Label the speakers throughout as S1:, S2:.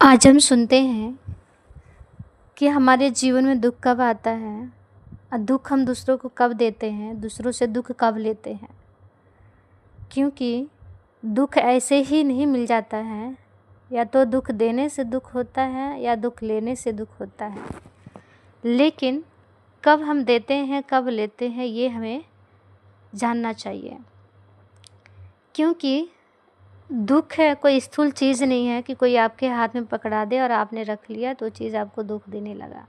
S1: आज हम सुनते हैं कि हमारे जीवन में दुःख कब आता है और दुःख हम दूसरों को कब देते हैं, दूसरों से दुःख कब लेते हैं। क्योंकि दुःख ऐसे ही नहीं मिल जाता है, या तो दुःख देने से दुःख होता है या दुःख लेने से दुःख होता है। लेकिन कब हम देते हैं, कब लेते हैं, ये हमें जानना चाहिए। क्योंकि दुःख है कोई स्थूल चीज़ नहीं है कि कोई आपके हाथ में पकड़ा दे और आपने रख लिया तो चीज़ आपको दुःख देने लगा।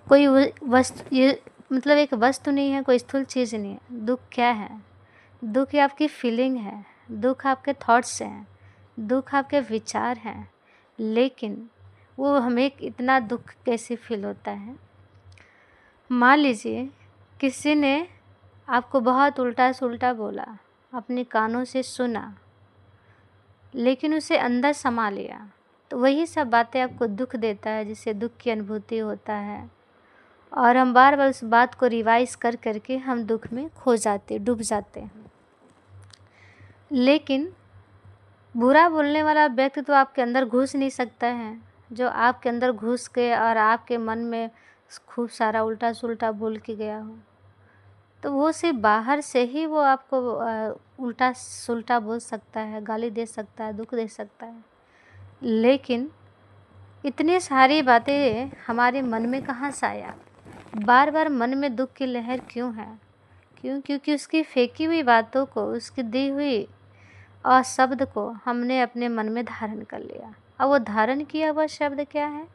S1: कोई वस्तु ये मतलब एक वस्तु नहीं है, कोई स्थूल चीज़ नहीं है। दुःख क्या है? दुःख ये आपकी फीलिंग है, दुःख आपके थॉट्स हैं, दुःख आपके विचार हैं। लेकिन वो हमें इतना दुःख कैसे फील होता है? मान लीजिए किसी ने आपको बहुत उल्टा सुल्टा बोला, अपने कानों से सुना, लेकिन उसे अंदर समा लिया, तो वही सब बातें आपको दुःख देता है, जिससे दुःख की अनुभूति होता है। और हम बार बार उस बात को रिवाइज कर करके हम दुःख में खो जाते, डूब जाते हैं। लेकिन बुरा बोलने वाला व्यक्ति तो आपके अंदर घुस नहीं सकता है। जो आपके अंदर घुस के और आपके मन में खूब सारा उल्टा सुल्टा बोल के गया हो, तो वो सिर्फ बाहर से ही वो आपको उल्टा सुल्टा बोल सकता है, गाली दे सकता है, दुःख दे सकता है। लेकिन इतनी सारी बातें हमारे मन में कहाँ से आया? बार बार मन में दुःख की लहर क्यों है? क्योंकि उसकी फेंकी हुई बातों को, उसकी दी हुई और शब्द को हमने अपने मन में धारण कर लिया। अब वो धारण किया हुआ शब्द क्या है?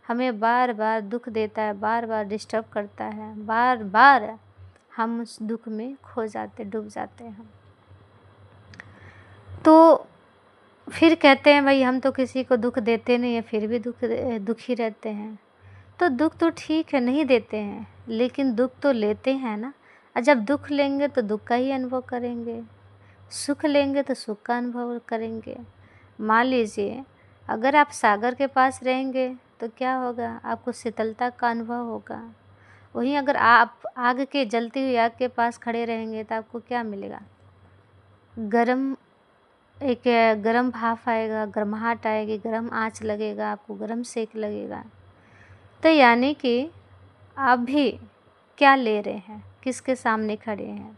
S1: हमें बार बार दुःख देता है, बार बार डिस्टर्ब करता है, बार बार हम उस दुःख में खो जाते, डूब जाते हैं। तो फिर कहते हैं भाई हम तो किसी को दुःख देते नहीं है, फिर भी दुखी रहते हैं। तो दुःख तो ठीक है, नहीं देते हैं, लेकिन दुःख तो लेते हैं ना। और जब दुःख लेंगे तो दुःख का ही अनुभव करेंगे, सुख लेंगे तो सुख का अनुभव करेंगे। मान लीजिए अगर आप सागर के पास रहेंगे तो क्या होगा? आपको शीतलता का अनुभव होगा। वहीं अगर आप आग के जलती हुई आग के पास खड़े रहेंगे तो आपको क्या मिलेगा? गरम भाप आएगा, गर्माहट आएगी, गरम आँच लगेगा, आपको गरम सेक लगेगा। तो यानी कि आप भी क्या ले रहे हैं, किसके सामने खड़े हैं?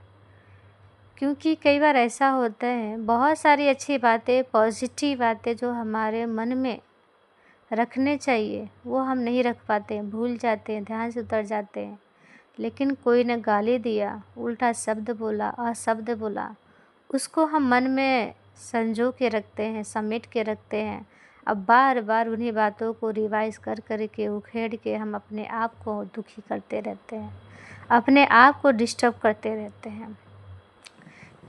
S1: क्योंकि कई बार ऐसा होता है, बहुत सारी अच्छी बातें, पॉजिटिव बातें जो हमारे मन में रखने चाहिए वो हम नहीं रख पाते हैं, भूल जाते हैं, ध्यान से उतर जाते हैं। लेकिन कोई ने गाली दिया, उल्टा शब्द बोला, अशब्द बोला, उसको हम मन में संजो के रखते हैं, समेट के रखते हैं। अब बार बार उन्हीं बातों को रिवाइज कर कर के, उखेड़ के हम अपने आप को दुखी करते रहते हैं, अपने आप को डिस्टर्ब करते रहते हैं।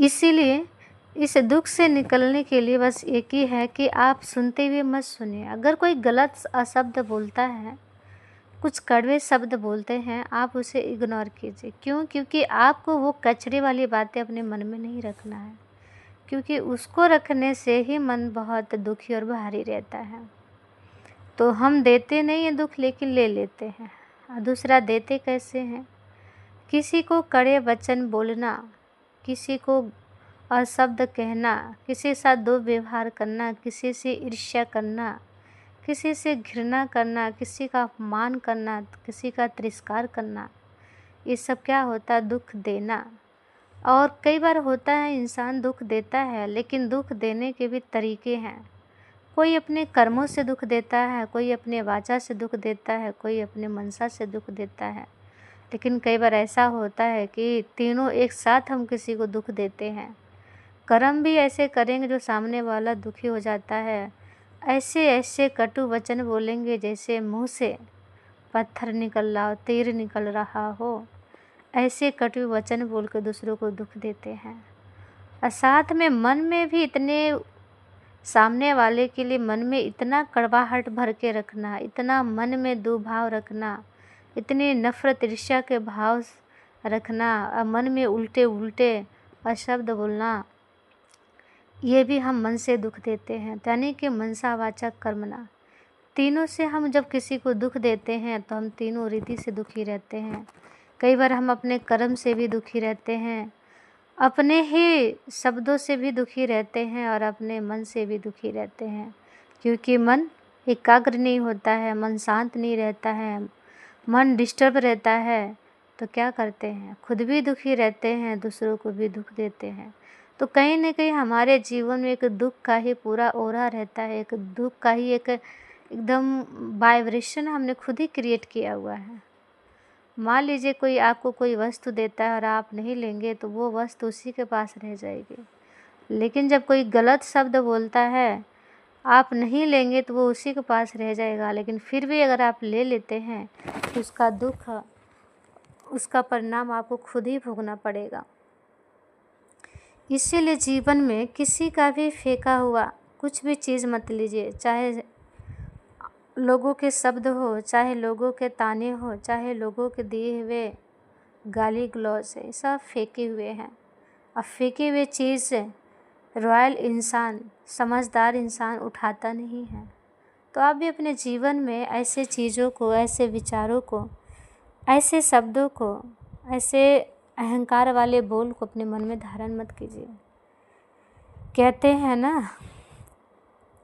S1: इसीलिए इस दुःख से निकलने के लिए बस एक ही है कि आप सुनते हुए मत सुनिए। अगर कोई गलत अशब्द बोलता है, कुछ कड़वे शब्द बोलते हैं, आप उसे इग्नोर कीजिए। क्यों? क्योंकि आपको वो कचरे वाली बातें अपने मन में नहीं रखना है, क्योंकि उसको रखने से ही मन बहुत दुखी और भारी रहता है। तो हम देते नहीं हैं दुःख, लेकिन ले लेते हैं। और दूसरा देते कैसे हैं? किसी को कड़े वचन बोलना, किसी को अशब्द कहना, किसी के साथ दुर्व्यवहार करना, किसी से ईर्ष्या करना, किसी से घृणा करना, किसी का अपमान करना, किसी का तिरस्कार करना, ये सब क्या होता है? दुःख देना। और कई बार होता है इंसान दुःख देता है, लेकिन दुःख देने के भी तरीके हैं। कोई अपने कर्मों से दुःख देता है, कोई अपने वाचा से दुःख देता है, कोई अपने मनसा से दुःख देता है। लेकिन कई बार ऐसा होता है कि तीनों एक साथ हम किसी को दुःख देते हैं। कर्म भी ऐसे करेंगे जो सामने वाला दुखी हो जाता है। ऐसे ऐसे कटु वचन बोलेंगे जैसे मुंह से पत्थर निकल रहा हो, तीर निकल रहा हो। ऐसे कटु वचन बोल के दूसरों को दुख देते हैं। और साथ में मन में भी इतने, सामने वाले के लिए मन में इतना कड़वाहट भर के रखना, इतना मन में दुभाव रखना, इतनी नफ़रत ईर्ष्या के भाव रखना, और मन में उल्टे उल्टे अशब्द बोलना, ये भी हम मन से दुख देते हैं। यानी कि मनसा वाचा कर्मणा, तीनों से हम जब किसी को दुख देते हैं तो हम तीनों रीति से दुखी रहते हैं। कई बार हम अपने कर्म से भी दुखी रहते हैं, अपने ही शब्दों से भी दुखी रहते हैं, और अपने मन से भी दुखी रहते हैं। क्योंकि मन एकाग्र नहीं होता है, मन शांत नहीं रहता है, मन डिस्टर्ब रहता है, तो क्या करते हैं, खुद भी दुखी रहते हैं, दूसरों को भी दुख देते हैं। तो कहीं न कहीं हमारे जीवन में एक दुख का ही पूरा ओरा रहता है, एक दुख का ही एक एकदम वाइब्रेशन हमने खुद ही क्रिएट किया हुआ है। मान लीजिए कोई आपको कोई वस्तु देता है और आप नहीं लेंगे तो वो वस्तु उसी के पास रह जाएगी। लेकिन जब कोई गलत शब्द बोलता है, आप नहीं लेंगे तो वो उसी के पास रह जाएगा, लेकिन फिर भी अगर आप ले लेते हैं तो उसका दुख, उसका परिणाम आपको खुद ही भोगना पड़ेगा। इसीलिए जीवन में किसी का भी फेंका हुआ कुछ भी चीज़ मत लीजिए, चाहे लोगों के शब्द हो, चाहे लोगों के ताने हो, चाहे लोगों के दिए हुए गाली गलौज है, सब फेंके हुए हैं। अब फेंके हुए चीज़ रॉयल इंसान, समझदार इंसान उठाता नहीं है। तो आप भी अपने जीवन में ऐसे चीज़ों को, ऐसे विचारों को, ऐसे शब्दों को, ऐसे अहंकार वाले बोल को अपने मन में धारण मत कीजिए। कहते हैं ना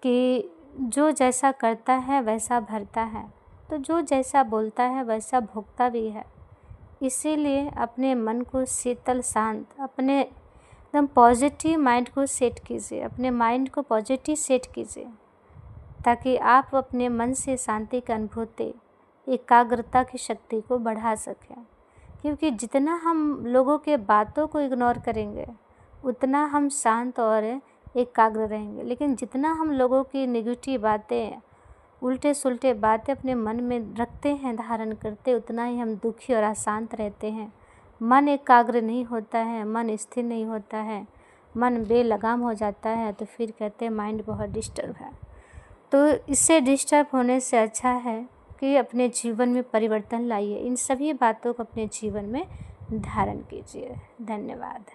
S1: कि जो जैसा करता है वैसा भरता है, तो जो जैसा बोलता है वैसा भोगता भी है। इसीलिए अपने मन को शीतल शांत, अपने एकदम पॉजिटिव माइंड को सेट कीजिए, अपने माइंड को पॉजिटिव सेट कीजिए, ताकि आप अपने मन से शांति की अनुभूति, एकाग्रता की शक्ति को बढ़ा सकें। क्योंकि जितना हम लोगों के बातों को इग्नोर करेंगे उतना हम शांत और एकाग्र रहेंगे, लेकिन जितना हम लोगों की नेगेटिव बातें, उल्टे सुल्टे बातें अपने मन में रखते हैं, धारण करते, उतना ही हम दुखी और अशांत रहते हैं। मन एकाग्र नहीं होता है, मन स्थिर नहीं होता है, मन बेलगाम हो जाता है, तो फिर कहते हैं माइंड बहुत डिस्टर्ब है। तो इससे डिस्टर्ब होने से अच्छा है कि अपने जीवन में परिवर्तन लाइए, इन सभी बातों को अपने जीवन में धारण कीजिए। धन्यवाद।